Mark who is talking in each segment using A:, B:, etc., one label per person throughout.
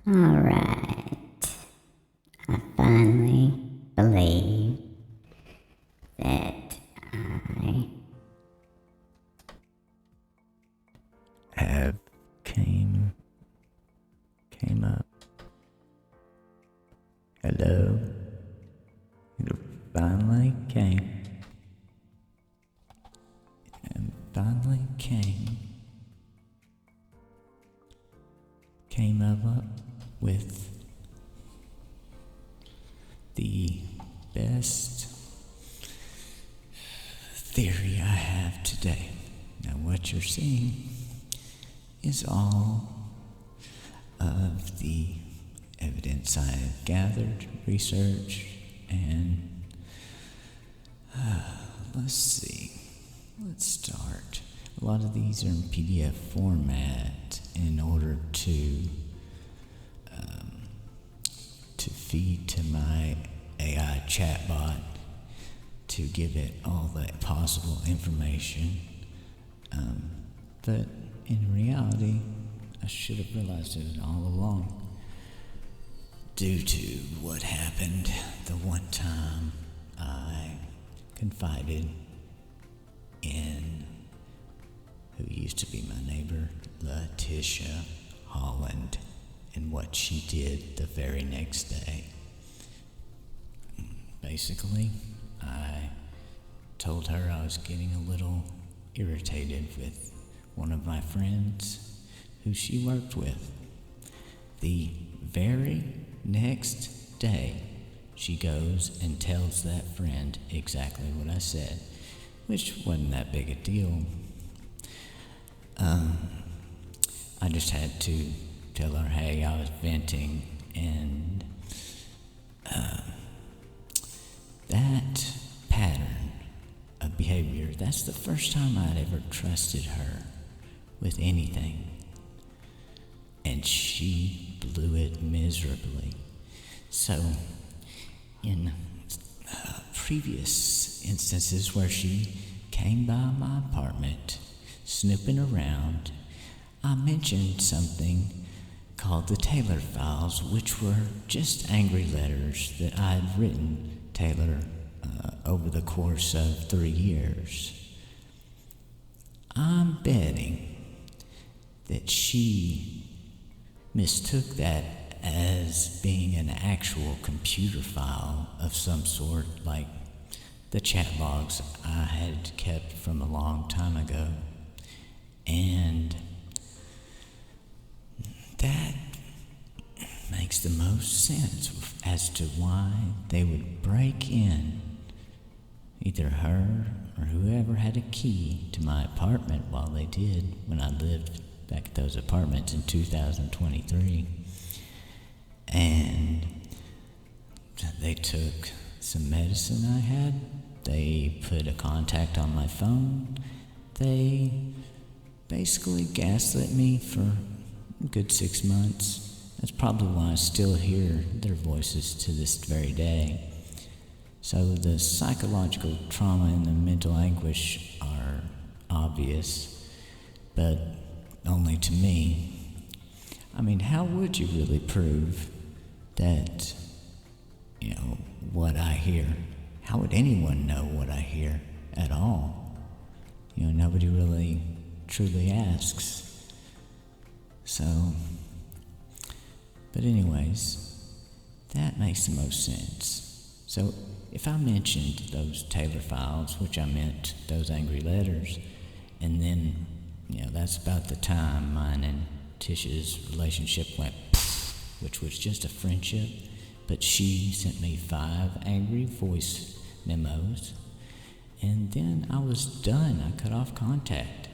A: Alright, I finally believe that I
B: have came up. Hello. It finally came. And finally came up with the best theory I have today. Now what you're seeing is all of the evidence I have gathered, researched, and let's see. Let's start. A lot of these are in PDF format in order to feed to my AI chatbot to give it all the possible information. But in reality, I should have realized it all along. Due to what happened the one time I confided in who used to be my neighbor, LaTisha Holland, and what she did the very next day. Basically, I told her I was getting a little irritated with one of my friends who she worked with. The very next day, she goes and tells that friend exactly what I said, which wasn't that big a deal. I just had to tell her, hey, I was venting, and that pattern of behavior, that's the first time I'd ever trusted her with anything. And she blew it miserably. So, in previous instances where she came by my apartment, snooping around, I mentioned something called the Taylor Files, which were just angry letters that I had written Taylor over the course of 3 years. I'm betting that she mistook that as being an actual computer file of some sort, like the chat logs I had kept from a long time ago. And that makes the most sense as to why they would break in, either her or whoever had a key to my apartment while they did when I lived back at those apartments in 2023. And they took some medicine I had, they put a contact on my phone, they basically gaslit me for a good 6 months. That's probably why I still hear their voices to this very day. So the psychological trauma and the mental anguish are obvious, but only to me. I mean, how would you really prove that, what I hear? How would anyone know what I hear at all? Nobody really truly asks. So, but anyways, that makes the most sense. So if I mentioned those Taylor files, which I meant those angry letters, and then, that's about the time mine and Tisha's relationship went poof, which was just a friendship, but she sent me 5 angry voice memos, and then I was done. I cut off contact.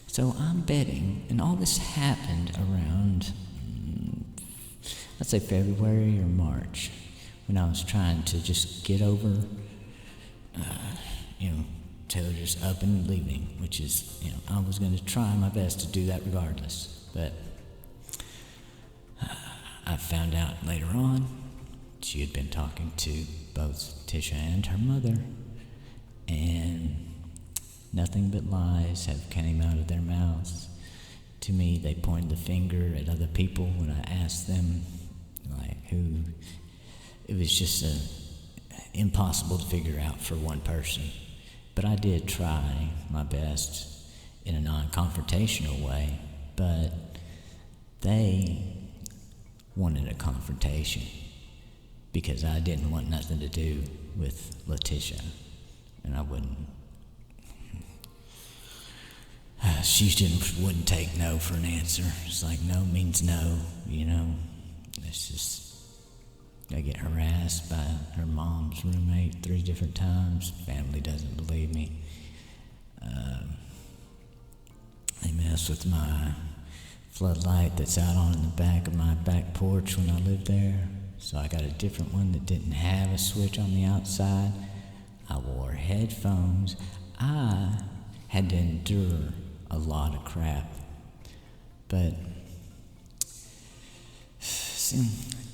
B: So I'm betting, and all this happened around, let's say February or March, when I was trying to just get over, Taylor just up and leaving, which is, I was going to try my best to do that regardless. But I found out later on she had been talking to both Tisha and her mother, and nothing but lies have came out of their mouths. to me, they pointed the finger at other people when I asked them, like, who. It was just impossible to figure out for one person. But I did try my best in a non-confrontational way, but they wanted a confrontation because I didn't want nothing to do with LaTisha, and I wouldn't. She wouldn't take no for an answer. It's like no means no, you know. It's just, I get harassed by her mom's roommate 3 different times. Family doesn't believe me. They mess with my floodlight that's out on in the back of my back porch when I lived there. So I got a different one that didn't have a switch on the outside. I wore headphones. I had to endure a lot of crap. But, see,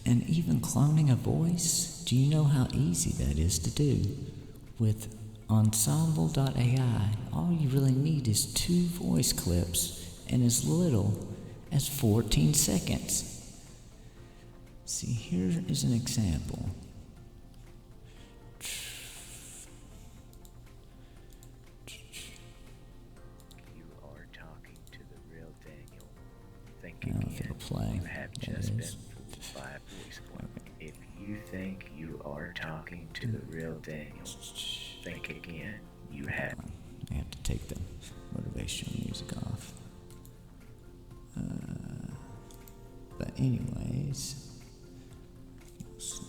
B: and even cloning a voice, do you know how easy that is to do? With ensemble.ai, all you really need is 2 voice clips and as little as 14 seconds. See, here is an example.
C: You are talking to the real Daniel. Think
B: I don't know if it'll play.
C: You have
B: There
C: just
B: it
C: been
B: is.
C: fooled by a voice clone. If you think you are talking to the real Daniel, think again. You have.
B: I have to take the motivational music off. But anyways, let's see.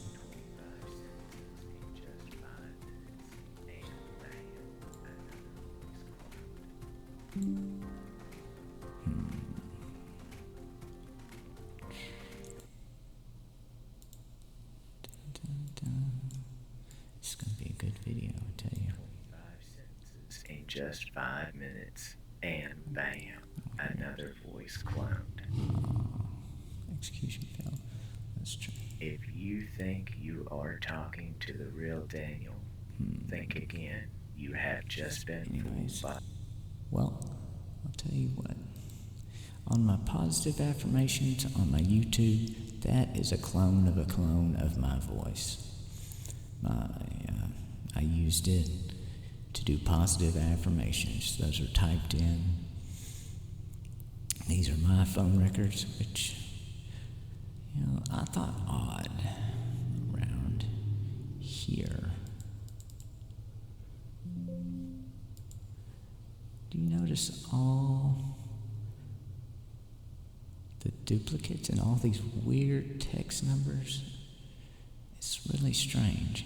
B: It's gonna be a good video, I tell you.
C: 25 sentences in just 5 minutes, and bam, another voice cloned.
B: Execution failed. That's true.
C: If you think you are talking to the real Daniel, think again. You have just been
B: Anyways.
C: fooled by.
B: Well, I'll tell you what. On my positive affirmations on my YouTube, that is a clone of my voice. I used it to do positive affirmations. Those are typed in. These are my phone records, which, you know, I thought odd around here. Do you notice all the duplicates and all these weird text numbers? It's really strange.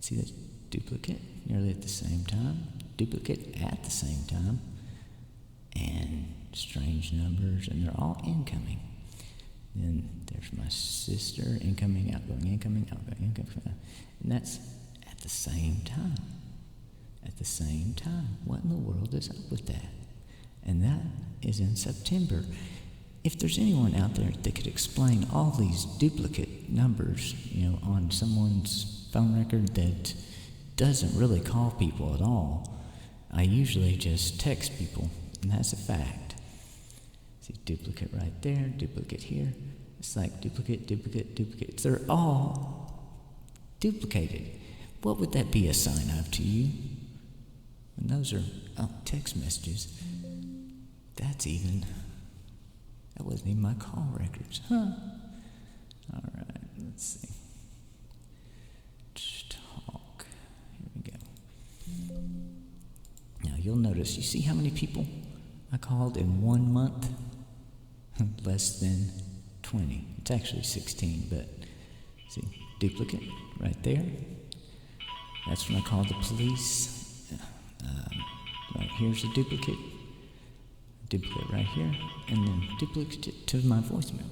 B: See that duplicate nearly at the same time, duplicate at the same time, and strange numbers, and they're all incoming. Then there's my sister, incoming, outgoing, incoming, outgoing, incoming, and that's at the same time. At the same time. What in the world is up with that? And that is in September. If there's anyone out there that could explain all these duplicate numbers, you know, on someone's phone record that doesn't really call people at all, I usually just text people, and that's a fact. See, duplicate right there, duplicate here. It's like duplicate, duplicate, duplicate. They're all duplicated. What would that be a sign of to you? And those are text messages. That wasn't even my call records. Huh. Alright, let's see. Talk. Here we go. Now you'll notice, you see how many people I called in 1 month? Less than 20. It's actually 16, but see, duplicate right there. That's when I called the police. Right here's a duplicate right here, and then duplicate it to my voicemail.